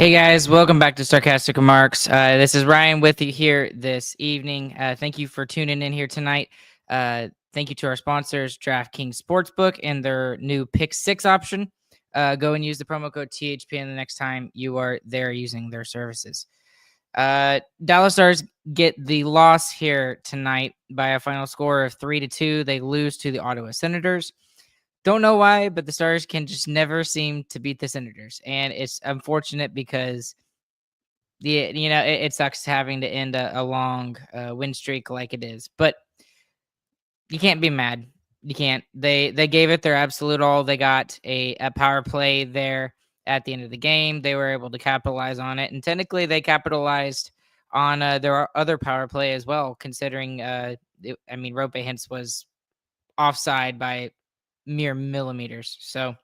Hey guys, welcome back to Starcastic Remarks. This is Ryan with you here this evening. Thank you for tuning in here tonight. Thank you to our sponsors, DraftKings Sportsbook, and their new Pick 6 option. Go and use the promo code THPN the next time you are there using their services. Dallas Stars get the loss here tonight by a final score of 3-2. They lose to the Ottawa Senators. Don't know why, but the Stars can just never seem to beat the Senators, and it's unfortunate because it sucks having to end a long win streak like it is. But you can't be mad. You can't. They gave it their absolute all. They got a power play there at the end of the game. They were able to capitalize on it, and technically they capitalized on their other power play as well. Considering, Rope Hintz was offside by mere millimeters. So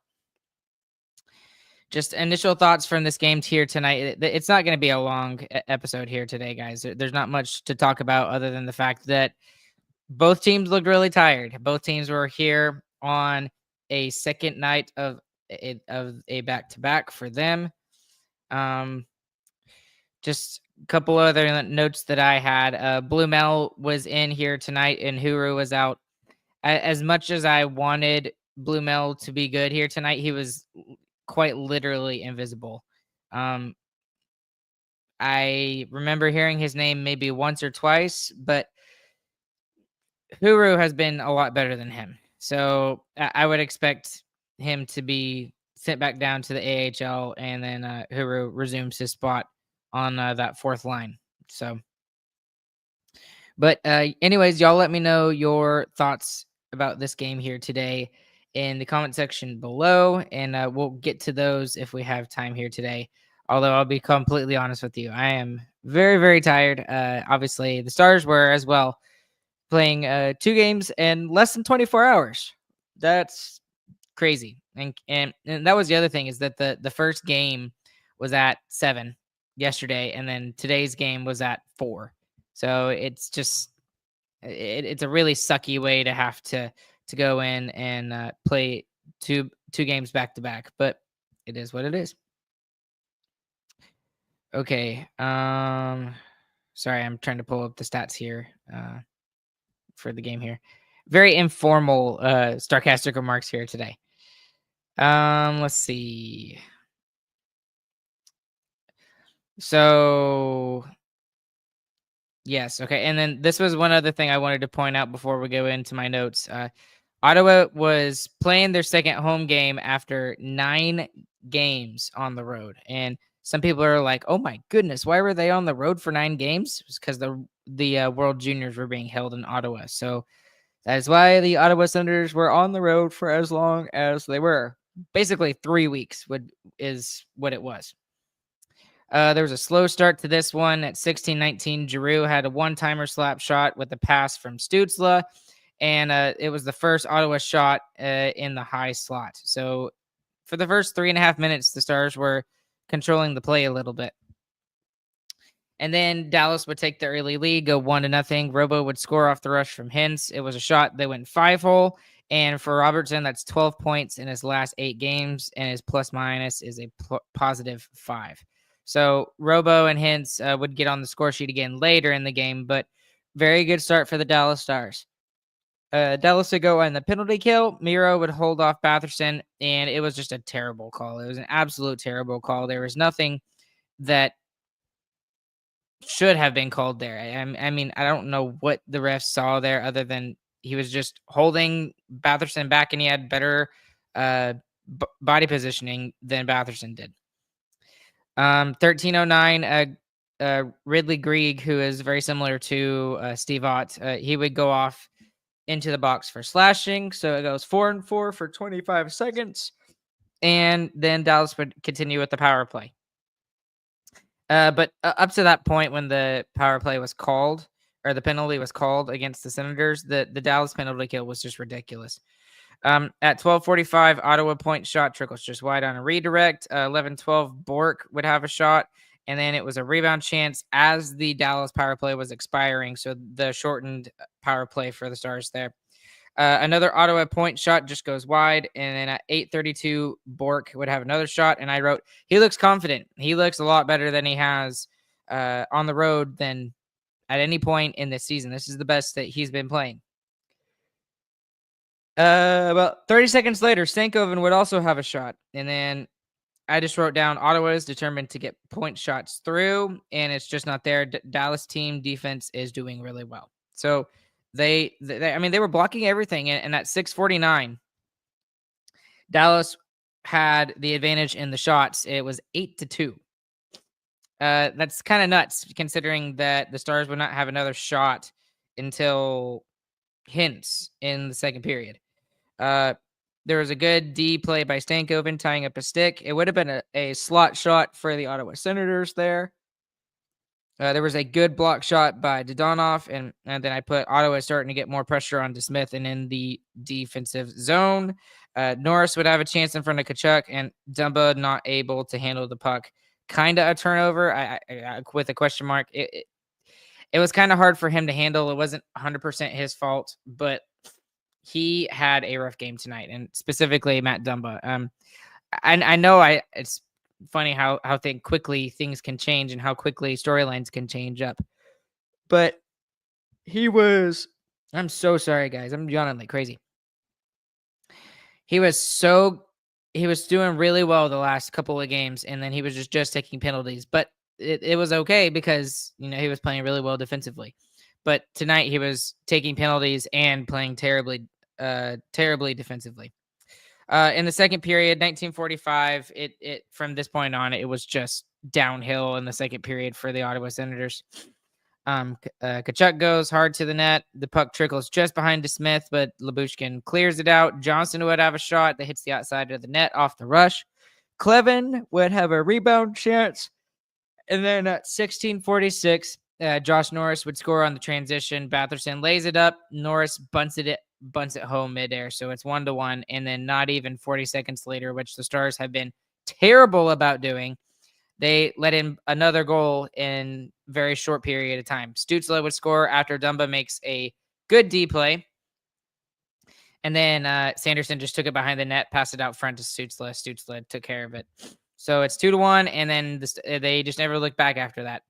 just initial thoughts from this game here tonight. It's not going to be a long episode here today, guys. There's not much to talk about other than the fact that both teams looked really tired. Both teams were here on a second night of a back-to-back for them. Just a couple other notes that I had. Blue Mel was in here tonight and Huru was out. As much as I wanted Blue Mel to be good here tonight, he was quite literally invisible. I remember hearing his name maybe once or twice, but Huru has been a lot better than him. So I would expect him to be sent back down to the AHL, and then Huru resumes his spot on that fourth line. So, but anyways, y'all let me know your thoughts about this game here today in the comment section below, and we'll get to those if we have time here today. Although I'll be completely honest with you, I am very, very tired. Obviously, the Stars were as well, playing 2 games in less than 24 hours. That's crazy. And that was the other thing, is that the first game was at 7 yesterday, and then today's game was at 4. So it's just it's a really sucky way to have to go in and play two games back to back, but it is what it is. Okay. Sorry, I'm trying to pull up the stats here for the game here. Very informal Starcastic Remarks here today. Let's see. So yes, okay. And then this was one other thing I wanted to point out before we go into my notes. Ottawa was playing their second home game after 9 games on the road. And some people are like, oh my goodness, why were they on the road for 9 games? It's because the World Juniors were being held in Ottawa. So that is why the Ottawa Senators were on the road for as long as they were. Basically 3 weeks is what it was. There was a slow start to this one. At 16-19, Giroux had a one-timer slap shot with a pass from Stützle, and it was the first Ottawa shot in the high slot. So for the first 3.5 minutes, the Stars were controlling the play a little bit. And then Dallas would take the early lead, go 1-0. Robo would score off the rush from Hintz. It was a shot that went 5-hole. And for Robertson, that's 12 points in his last 8 games, and his plus-minus is a positive 5. So Robo and Hintz would get on the score sheet again later in the game, but very good start for the Dallas Stars. Dallas would go on the penalty kill. Miro would hold off Batherson, and it was just a terrible call. It was an absolute terrible call. There was nothing that should have been called there. I mean, I don't know what the refs saw there other than he was just holding Batherson back, and he had better body positioning than Batherson did. 1309, Ridley Grieg, who is very similar to Steve Ott, he would go off into the box for slashing. So it goes 4-4 for 25 seconds. And then Dallas would continue with the power play. But up to that point, when the power play was called, or the penalty was called against the Senators, the Dallas penalty kill was just ridiculous. At 12:45, Ottawa point shot trickles just wide on a redirect. 11-12, Bork would have a shot, and then it was a rebound chance as the Dallas power play was expiring, so the shortened power play for the Stars there. Another Ottawa point shot just goes wide. And then at 8:32, Bork would have another shot. And I wrote, he looks confident. He looks a lot better than he has on the road than at any point in this season. This is the best that he's been playing. About 30 seconds later, Stankoven would also have a shot. And then I just wrote down Ottawa is determined to get point shots through, and it's just not there. Dallas team defense is doing really well. So they I mean, they were blocking everything. And at 6:49, Dallas had the advantage in the shots. It was 8-2. That's kind of nuts considering that the Stars would not have another shot until Hintz in the second period. There was a good D play by Stankoven tying up a stick. It would have been a slot shot for the Ottawa Senators there. There was a good block shot by Dadonov, and then I put Ottawa starting to get more pressure on DeSmith and in the defensive zone. Norris would have a chance in front of Tkachuk, and Dumba not able to handle the puck. Kind of a turnover I with a question mark. It was kind of hard for him to handle. It wasn't 100% his fault, but he had a rough game tonight, and specifically Matt Dumba. I know it's funny how quickly things can change and how quickly storylines can change up. But I'm so sorry, guys. I'm yawning like crazy. He was doing really well the last couple of games, and then he was just taking penalties. But it was okay because, he was playing really well defensively. But tonight he was taking penalties and playing terribly defensively. In the second period, 1945, it from this point on, it was just downhill in the second period for the Ottawa Senators. Tkachuk goes hard to the net. The puck trickles just behind DeSmith, but Lyubushkin clears it out. Johnson would have a shot that hits the outside of the net off the rush. Clevin would have a rebound chance. And then at 16:46, Josh Norris would score on the transition. Batherson lays it up. Norris bunts it home midair. So it's 1-1. And then not even 40 seconds later, which the Stars have been terrible about doing, they let in another goal in very short period of time. Stützle would score after Dumba makes a good D play. And then Sanderson just took it behind the net, passed it out front to Stützle. Stützle took care of it. So it's 2-1. And then they just never looked back after that.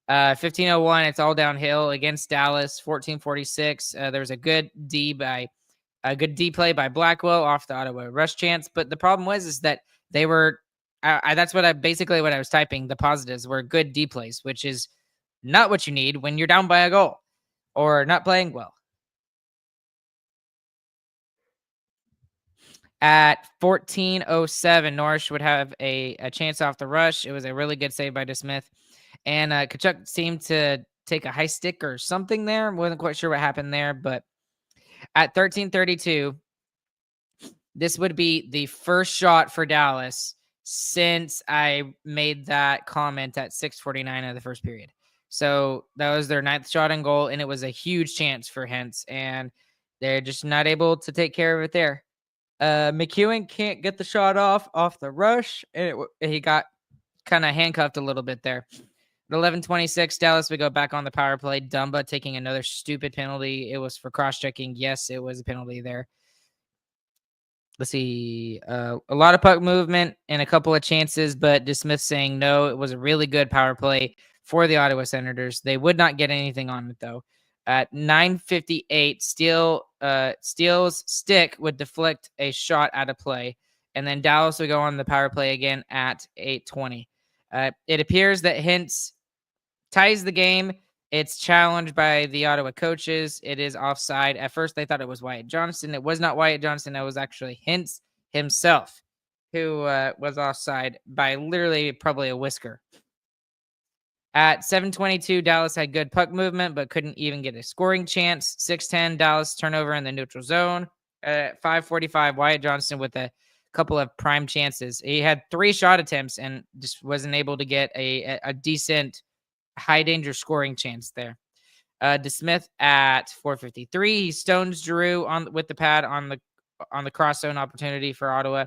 15:01, it's all downhill against Dallas. 14:46, there was a good D play by Blackwell off the Ottawa rush chance. But the problem is that they were, that's what I was typing. The positives were good D plays, which is not what you need when you're down by a goal or not playing well. At 14:07, Norris would have a chance off the rush. It was a really good save by DeSmith. And Tkachuk seemed to take a high stick or something there. Wasn't quite sure what happened there. But at 13:32, this would be the first shot for Dallas since I made that comment at 6:49 of the first period. So that was their 9th shot on goal, and it was a huge chance for Hintz. And they're just not able to take care of it there. McEwen can't get the shot off the rush, and he got kind of handcuffed a little bit there. At 11:26, Dallas would go back on the power play. Dumba taking another stupid penalty. It was for cross-checking. Yes, it was a penalty there. Let's see. A lot of puck movement and a couple of chances, but DeSmith saying no. It was a really good power play for the Ottawa Senators. They would not get anything on it, though. At 9:58, Steele's stick would deflect a shot out of play, and then Dallas would go on the power play again at 8:20. It appears that Hintz ties the game. It's challenged by the Ottawa coaches. It is offside. At first, they thought it was Wyatt Johnston. It was not Wyatt Johnston. It was actually Hintz himself who was offside by literally probably a whisker. At 7:22, Dallas had good puck movement, but couldn't even get a scoring chance. 6:10, Dallas turnover in the neutral zone. At 5:45, Wyatt Johnston with a couple of prime chances. He had 3 shot attempts and just wasn't able to get a decent high danger scoring chance there. DeSmith at 4:53, he stones Giroux with the pad on the cross zone opportunity for Ottawa.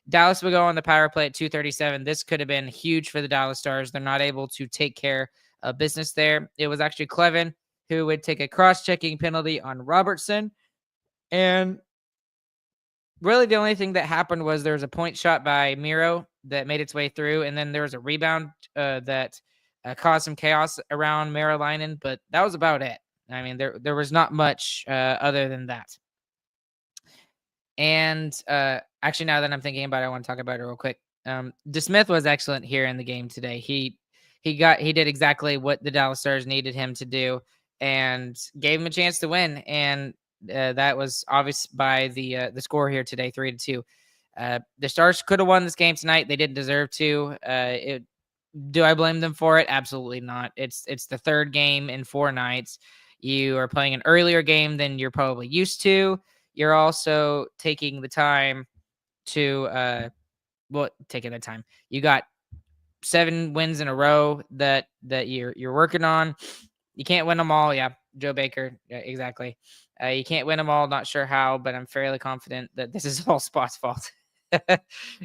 Dallas would go on the power play at 2:37. This could have been huge for the Dallas Stars. They're not able to take care of business there. It was actually Clevin who would take a cross-checking penalty on Robertson. And really the only thing that happened was there was a point shot by Miro that made its way through, and then there was a rebound that caused some chaos around Merilainen, but that was about it. I mean, there was not much other than that. And actually, now that I'm thinking about it, I want to talk about it real quick. DeSmith was excellent here in the game today. He did exactly what the Dallas Stars needed him to do, and gave him a chance to win. And that was obvious by the score here today, 3-2. The Stars could have won this game tonight. They didn't deserve to. Do I blame them for it? Absolutely not. It's the third game in 4 nights. You are playing an earlier game than you're probably used to. You're also taking the time to taking the time. You got 7 wins in a row that you're working on. You can't win them all. Yeah, Joe Baker. Yeah, exactly. You can't win them all. Not sure how, but I'm fairly confident that this is all Spot's fault.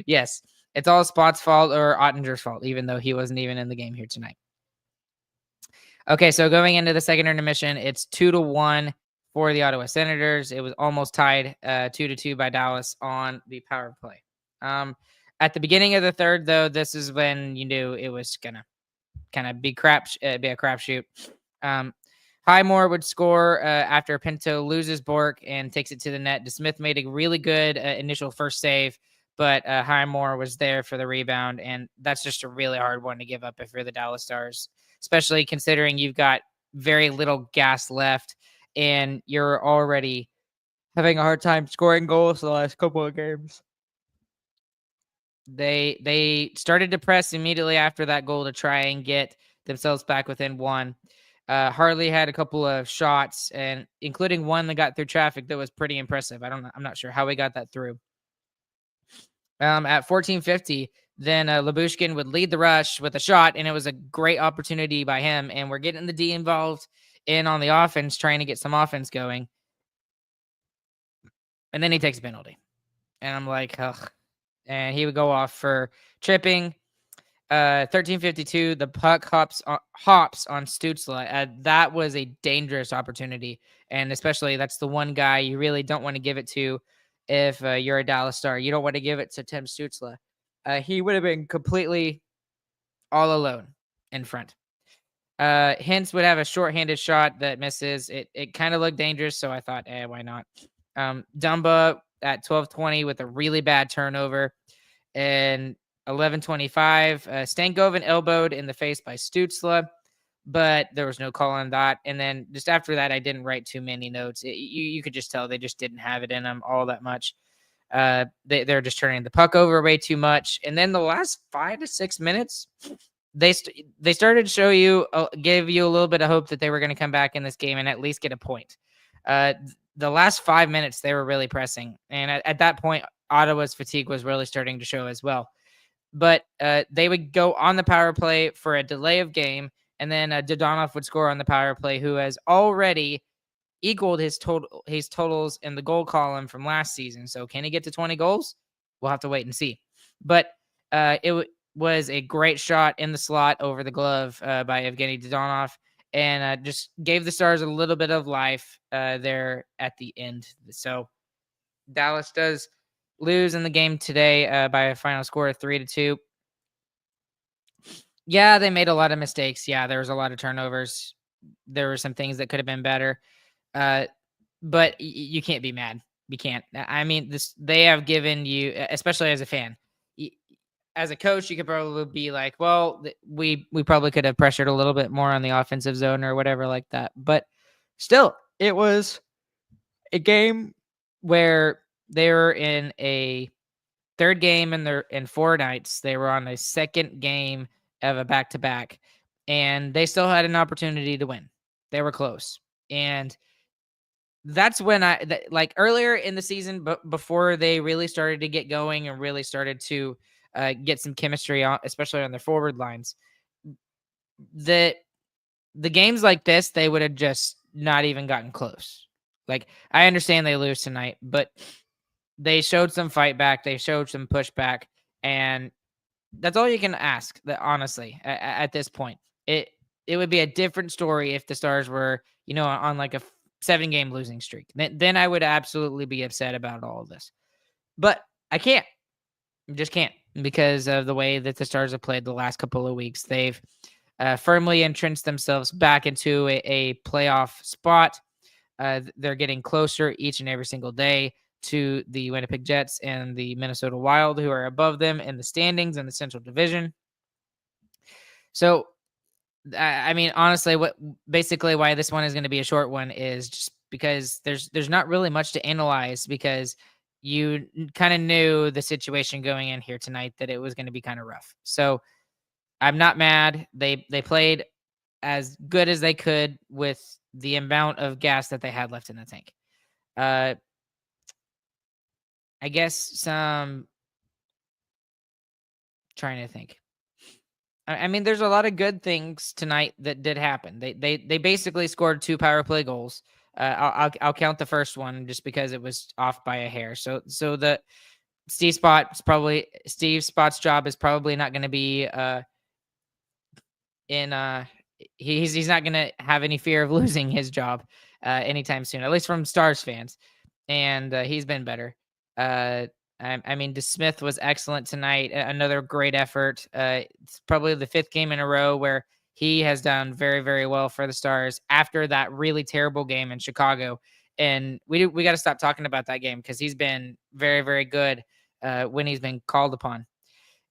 Yes, it's all Spot's fault or Ottinger's fault, even though he wasn't even in the game here tonight. Okay, so going into the second intermission, it's 2-1 for the Ottawa Senators. It was almost tied 2-2 by Dallas on the power play. At the beginning of the third, though, this is when you knew it was gonna kind of be a crapshoot. Highmore would score after Pinto loses Bork and takes it to the net. DeSmith made a really good initial first save, but Highmore was there for the rebound, and that's just a really hard one to give up if you're the Dallas Stars, especially considering you've got very little gas left and you're already having a hard time scoring goals the last couple of games. They started to press immediately after that goal to try and get themselves back within 1. Harley had a couple of shots, and including one that got through traffic that was pretty impressive. I'm not sure how he got that through. At 14:50, then Lyubushkin would lead the rush with a shot, and it was a great opportunity by him. And we're getting the D involved in on the offense, trying to get some offense going. And then he takes a penalty, and I'm like, ugh. And he would go off for tripping. 13:52, the puck hops on Stützle. That was a dangerous opportunity, and especially that's the one guy you really don't want to give it to if you're a Dallas Star. You don't want to give it to Tim Stützle. He would have been completely all alone in front. Hintz would have a shorthanded shot that misses. It kind of looked dangerous, so I thought, why not? Dumba at 12:20 with a really bad turnover. And 11:25, Stankoven elbowed in the face by Stützle, but there was no call on that. And then just after that, I didn't write too many notes. You could just tell they just didn't have it in them all that much. They're just turning the puck over way too much. And then the last 5 to 6 minutes, they started to show you, give you a little bit of hope that they were going to come back in this game and at least get a point. The last 5 minutes, they were really pressing. And at that point, Ottawa's fatigue was really starting to show as well. But they would go on the power play for a delay of game, and then Dadonov would score on the power play, who has already equaled his totals in the goal column from last season. So can he get to 20 goals? We'll have to wait and see. But was a great shot in the slot over the glove by Evgenii Dadonov, and just gave the Stars a little bit of life there at the end. So Dallas does lose in the game today by a final score of 3-2. Yeah, they made a lot of mistakes. Yeah, there was a lot of turnovers. There were some things that could have been better. But you can't be mad. You can't. I mean, they have given you, especially as a fan. As a coach, you could probably be like, well, we probably could have pressured a little bit more on the offensive zone or whatever like that. But still, it was a game where they were in a third game in 4 nights. They were on a second game of a back-to-back, and they still had an opportunity to win. They were close. And that's when like earlier in the season, but before they really started to get going and really started to get some chemistry, especially on their forward lines, the games like this, they would have just not even gotten close. Like, I understand they lose tonight, but they showed some fight back. They showed some pushback, and that's all you can ask. That honestly, at this point, it would be a different story if the Stars were, on like a 7-game losing streak. Then I would absolutely be upset about all of this. But I can't. Just can't, because of the way that the Stars have played the last couple of weeks. They've firmly entrenched themselves back into a playoff spot. They're getting closer each and every single day to the Winnipeg Jets and the Minnesota Wild, who are above them in the standings in the Central Division. So, I mean, honestly, what basically why this one is going to be a short one is just because there's not really much to analyze, because you kind of knew the situation going in here tonight that it was going to be kind of rough. So I'm not mad. They played as good as they could with the amount of gas that they had left in the tank. I guess some trying to think. I mean, there's a lot of good things tonight that did happen. They basically scored 2 power play goals. I'll count the first one just because it was off by a hair. So the Steve Spott's job is probably not going to be he's not going to have any fear of losing his job anytime soon, at least from Stars fans. And he's been better. I mean, DeSmith was excellent tonight. Another great effort. It's probably the 5th game in a row where he has done very, very well for the Stars after that really terrible game in Chicago. And we got to stop talking about that game, because he's been very, very good when he's been called upon.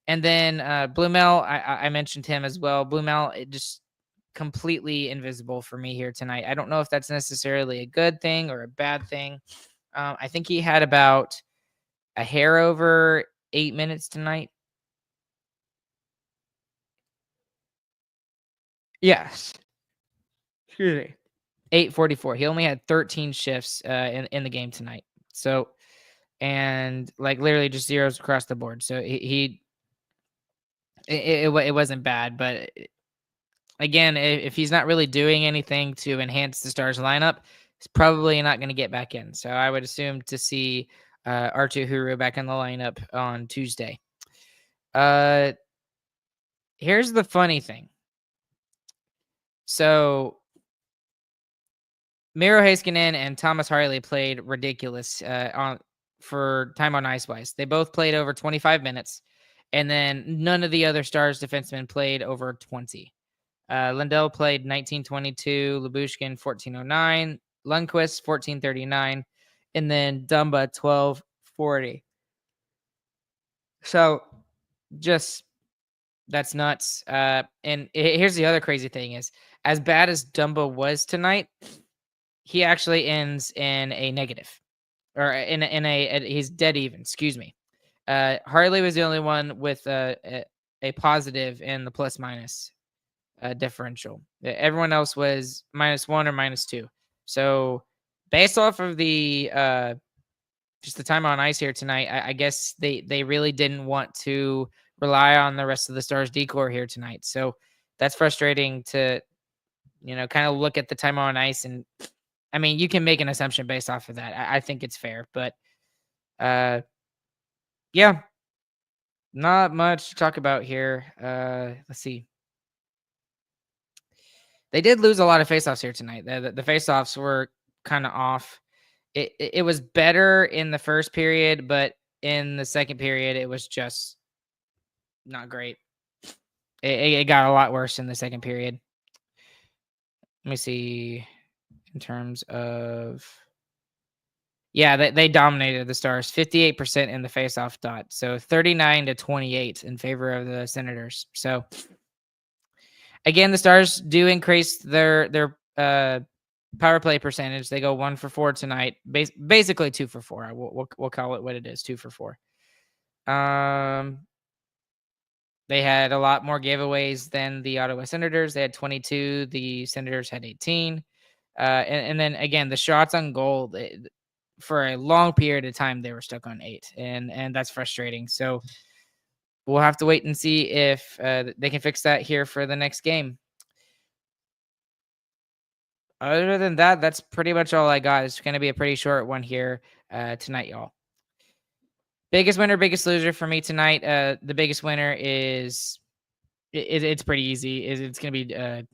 And then Blumel, I mentioned him as well. Blumel, just completely invisible for me here tonight. I don't know if that's necessarily a good thing or a bad thing. I think he had about a hair over 8 minutes tonight. Yes. Excuse me. 8:44. He only had 13 shifts in the game tonight. So, and like literally just zeros across the board. So it wasn't bad, but again, if he's not really doing anything to enhance the Stars lineup, he's probably not going to get back in. So I would assume to see Artu Huru back in the lineup on Tuesday. Here's the funny thing. So Miro Heiskanen and Thomas Harley played ridiculous for time on ice wise. They both played over 25 minutes, and then none of the other Stars defensemen played over 20. Lindell played 19:22, Lyubushkin 14:09, Lundqvist 14:39, and then Dumba 12:40. So just that's nuts. And here's the other crazy thing is, as bad as Dumba was tonight, he actually ends in a negative, or in a he's dead even. Excuse me. Harley was the only one with a positive in the plus minus differential. Everyone else was -1 or -2. So based off of the just the time on ice here tonight, I guess they really didn't want to rely on the rest of the Stars decor here tonight. So that's frustrating to, kind of look at the time on ice. And I mean, you can make an assumption based off of that. I think it's fair, but yeah, not much to talk about here. Let's see. They did lose a lot of faceoffs here tonight. The faceoffs were kind of off. It was better in the first period, but in the second period, it was just not great. It got a lot worse in the second period. Let me see. In terms of, yeah, they dominated the Stars, 58% in the faceoff dot, so 39-28 in favor of the Senators. So again, the Stars do increase their power play percentage. They go 1 for 4 tonight, basically 2 for 4. We'll call it what it is, 2 for 4. They had a lot more giveaways than the Ottawa Senators. They had 22. The Senators had 18. And then again, the shots on goal, for a long period of time, they were stuck on 8, and that's frustrating. So we'll have to wait and see if they can fix that here for the next game. Other than that, that's pretty much all I got. It's going to be a pretty short one here tonight, y'all. Biggest winner, biggest loser for me tonight. The biggest winner is it's pretty easy. It's going to be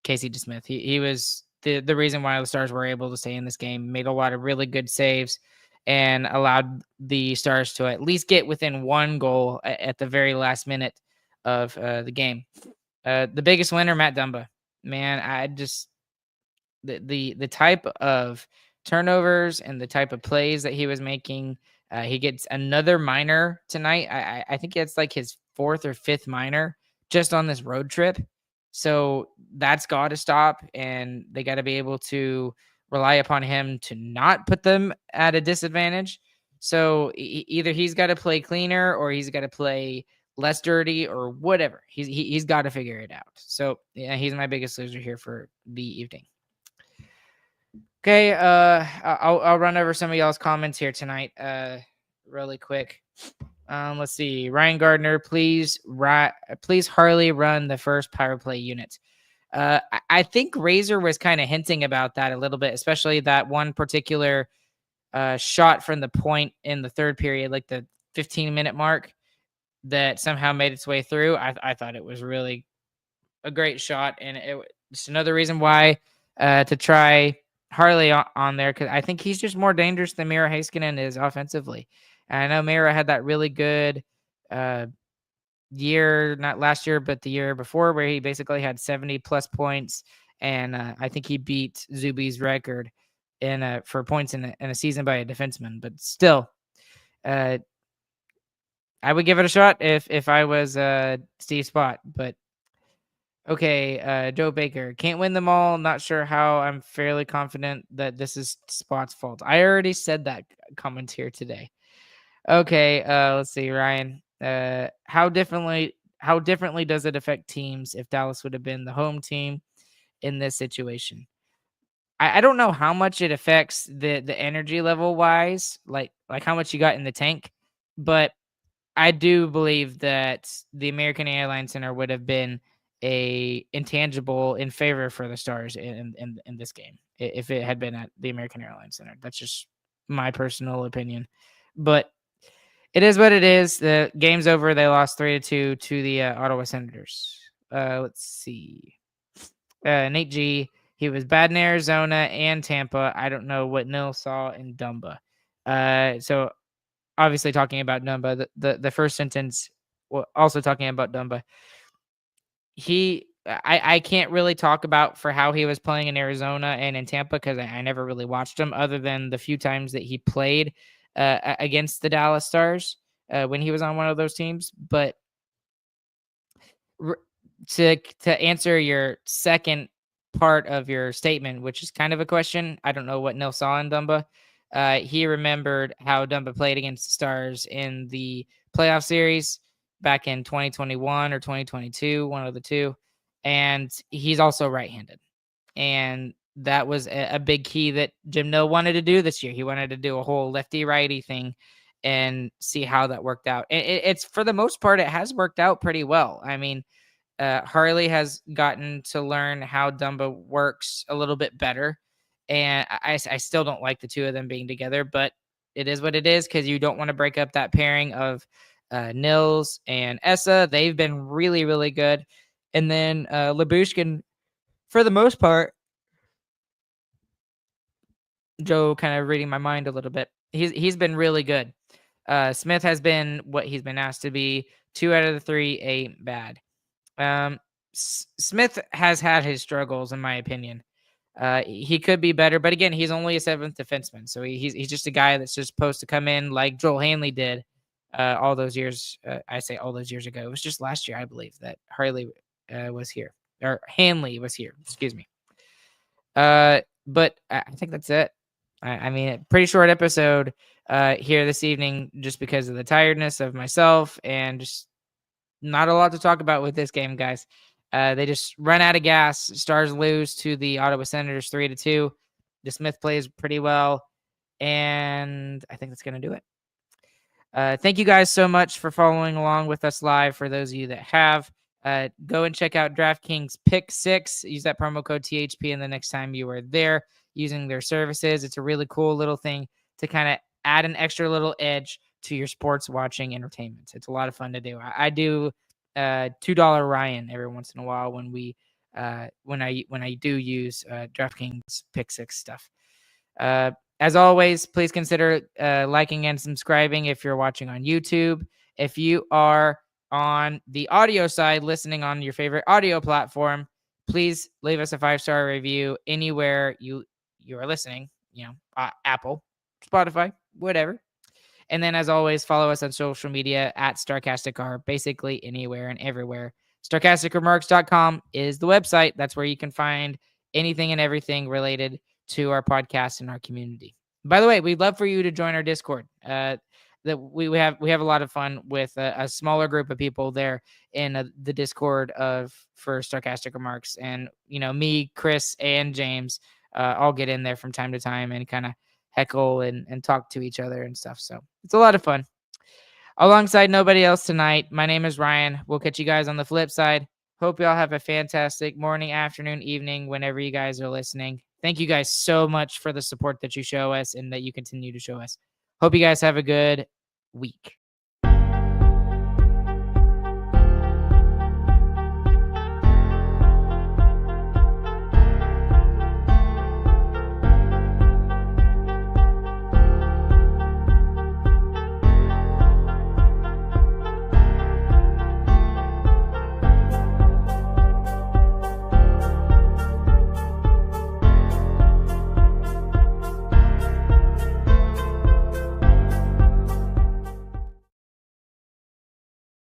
Casey DeSmith. He was the reason why the Stars were able to stay in this game. Made a lot of really good saves and allowed the Stars to at least get within one goal at the very last minute of the game. The biggest winner, Matt Dumba. Man, I just the type of turnovers and the type of plays that he was making. He gets another minor tonight. I think it's like his 4th or 5th minor just on this road trip. So that's got to stop, and they got to be able to rely upon him to not put them at a disadvantage. So either he's got to play cleaner or he's got to play less dirty or whatever. He's got to figure it out. So yeah, he's my biggest loser here for the evening. Okay, I'll run over some of y'all's comments here tonight, really quick. Let's see. Ryan Gardner, please Harley run the first power play unit. I think Razor was kind of hinting about that a little bit, especially that one particular shot from the point in the third period, like the 15-minute mark, that somehow made its way through. I thought it was really a great shot, and it's another reason why to try Harley on there, because I think he's just more dangerous than Miro Heiskanen is offensively. And I know Miro had that really good year, not last year, but the year before, where he basically had 70+ points, and I think he beat Zuby's record for points in a season by a defenseman. But still, I would give it a shot if I was Steve Spott, but. Okay, Joe Baker. Can't win them all. Not sure how. I'm fairly confident that this is Spot's fault. I already said that comment here today. Okay, let's see, Ryan. How differently does it affect teams if Dallas would have been the home team in this situation? I don't know how much it affects the energy level wise, like how much you got in the tank, but I do believe that the American Airlines Center would have been a intangible in favor for the Stars in this game if it had been at the American Airlines Center. That's just my personal opinion, but it is what it is. The game's over. They lost 3-2 to the Ottawa Senators. Let's see. Nate G. He was bad in Arizona and Tampa. I don't know what Nil saw in Dumba. So obviously talking about Dumba, the first sentence, well, also talking about Dumba. I can't really talk about for how he was playing in Arizona and in Tampa because I never really watched him other than the few times that he played against the Dallas Stars when he was on one of those teams. But to answer your second part of your statement, which is kind of a question, I don't know what Nil saw in Dumba. He remembered how Dumba played against the Stars in the playoff series back in 2021 or 2022, one of the two. And he's also right-handed. And that was a big key that Jim Nil wanted to do this year. He wanted to do a whole lefty-righty thing and see how that worked out. It's for the most part, it has worked out pretty well. I mean, Harley has gotten to learn how Dumba works a little bit better. And I still don't like the two of them being together, but it is what it is because you don't want to break up that pairing of Nils and Essa. They've been really, really good. And then Lyubushkin, for the most part, Joe kind of reading my mind a little bit. He's been really good. Smith has been what he's been asked to be. 2 out of the 3 ain't bad. Smith has had his struggles, in my opinion. He could be better, but again, he's only a 7th defenseman, so he's just a guy that's just supposed to come in like Joel Hanley did all those years. I say all those years ago. It was just last year, I believe, that Harley was here, or Hanley was here. Excuse me. But I think that's it. I mean, pretty short episode here this evening, just because of the tiredness of myself and just not a lot to talk about with this game, guys. They just run out of gas. Stars lose to the Ottawa Senators 3-2. DeSmith plays pretty well, and I think that's going to do it. Thank you guys so much for following along with us live. For those of you that have, go and check out DraftKings Pick 6. Use that promo code THP, and the next time you are there using their services, it's a really cool little thing to kind of add an extra little edge to your sports watching entertainment. It's a lot of fun to do. I do $2 Ryan every once in a while when we when I do use DraftKings Pick Six stuff. As always, please consider liking and subscribing if you're watching on YouTube. If you are on the audio side, listening on your favorite audio platform, please leave us a 5-star review anywhere you are listening. Apple, Spotify, whatever. And then, as always, follow us on social media at Starcastic, basically anywhere and everywhere. Starcasticremarks.com is the website. That's where you can find anything and everything related to our podcast and our community. By the way, we'd love for you to join our Discord. That we have a lot of fun with a smaller group of people there in the Discord for Starcastic Remarks, and me, Chris, and James all get in there from time to time and kind of heckle and talk to each other and stuff. So it's a lot of fun. Alongside nobody else tonight, my name is Ryan. We'll catch you guys on the flip side. Hope y'all have a fantastic morning, afternoon, evening, whenever you guys are listening. Thank you guys so much for the support that you show us and that you continue to show us. Hope you guys have a good week.